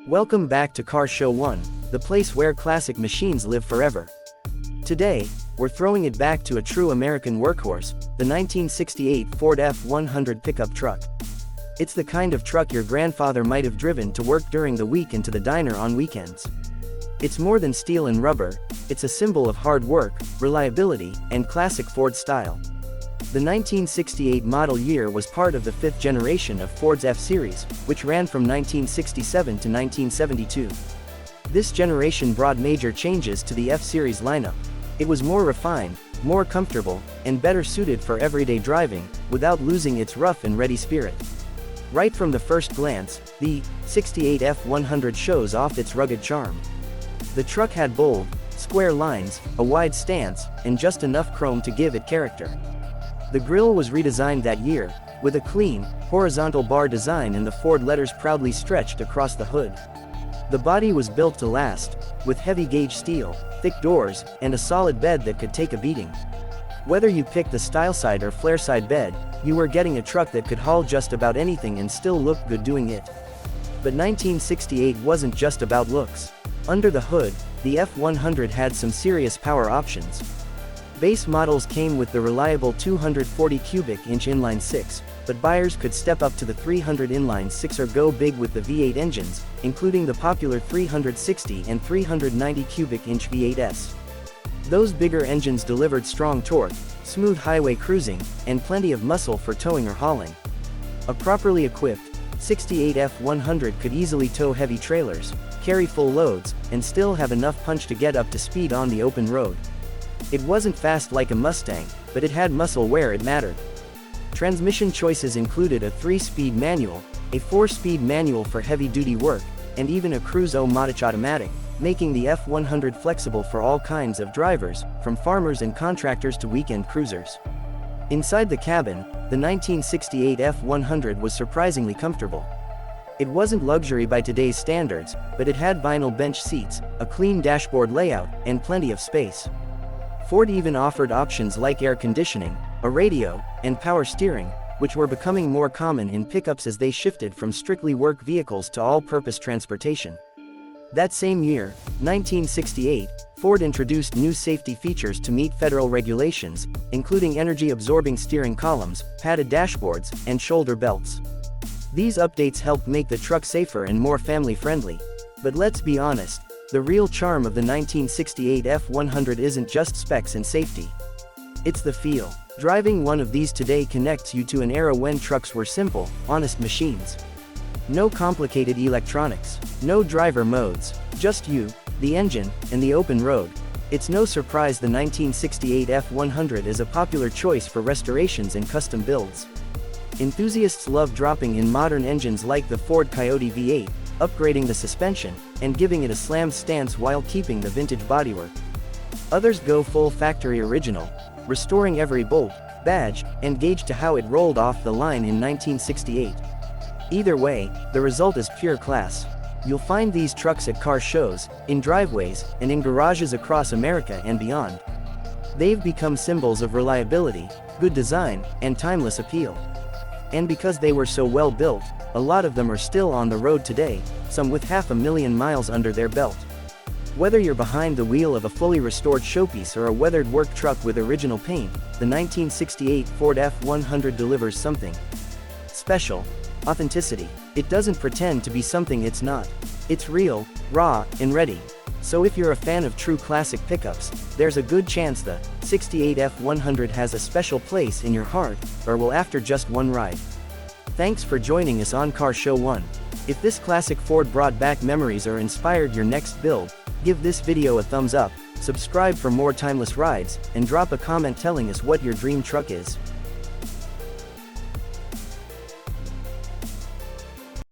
Welcome back to Car Show 1, the place where classic machines live forever. Today, we're throwing it back to a true American workhorse, the 1968 Ford F-100 pickup truck. It's the kind of truck your grandfather might have driven to work during the week and to the diner on weekends. It's more than steel and rubber, it's a symbol of hard work, reliability, and classic Ford style. The 1968 model year was part of the fifth generation of Ford's F-Series, which ran from 1967 to 1972. This generation brought major changes to the F-Series lineup. It was more refined, more comfortable, and better suited for everyday driving, without losing its rough and ready spirit. Right from the first glance, the 68 F-100 shows off its rugged charm. The truck had bold, square lines, a wide stance, and just enough chrome to give it character. The grille was redesigned that year, with a clean, horizontal bar design and the Ford letters proudly stretched across the hood. The body was built to last, with heavy-gauge steel, thick doors, and a solid bed that could take a beating. Whether you picked the style-side or flare-side bed, you were getting a truck that could haul just about anything and still look good doing it. But 1968 wasn't just about looks. Under the hood, the F-100 had some serious power options. Base models came with the reliable 240 cubic inch inline-6, but buyers could step up to the 300 inline-6 or go big with the V8 engines, including the popular 360 and 390 cubic inch V8s. Those bigger engines delivered strong torque, smooth highway cruising, and plenty of muscle for towing or hauling. A properly equipped 68 F-100 could easily tow heavy trailers, carry full loads, and still have enough punch to get up to speed on the open road. It wasn't fast like a Mustang, but it had muscle where it mattered. Transmission choices included a 3-speed manual, a 4-speed manual for heavy-duty work, and even a cruise-o-matic automatic, making the F-100 flexible for all kinds of drivers, from farmers and contractors to weekend cruisers. Inside the cabin, the 1968 F-100 was surprisingly comfortable. It wasn't luxury by today's standards, but it had vinyl bench seats, a clean dashboard layout, and plenty of space. Ford even offered options like air conditioning, a radio, and power steering, which were becoming more common in pickups as they shifted from strictly work vehicles to all-purpose transportation. That same year, 1968, Ford introduced new safety features to meet federal regulations, including energy-absorbing steering columns, padded dashboards, and shoulder belts. These updates helped make the truck safer and more family-friendly. But let's be honest, the real charm of the 1968 F-100 isn't just specs and safety. It's the feel. Driving one of these today connects you to an era when trucks were simple, honest machines. No complicated electronics, no driver modes, just you, the engine, and the open road. It's no surprise the 1968 F-100 is a popular choice for restorations and custom builds. Enthusiasts love dropping in modern engines like the Ford Coyote V8, upgrading the suspension, and giving it a slammed stance while keeping the vintage bodywork. Others go full factory original, restoring every bolt, badge, and gauge to how it rolled off the line in 1968. Either way, the result is pure class. You'll find these trucks at car shows, in driveways, and in garages across America and beyond. They've become symbols of reliability, good design, and timeless appeal. And because they were so well built, a lot of them are still on the road today, some with 500,000 miles under their belt. Whether you're behind the wheel of a fully restored showpiece or a weathered work truck with original paint, the 1968 Ford F-100 delivers something special. Authenticity. It doesn't pretend to be something it's not. It's real, raw, and ready. So if you're a fan of true classic pickups, there's a good chance the 68 F-100 has a special place in your heart, or will after just one ride. Thanks for joining us on Car Show 1. If this classic Ford brought back memories or inspired your next build, give this video a thumbs up, subscribe for more timeless rides, and drop a comment telling us what your dream truck is.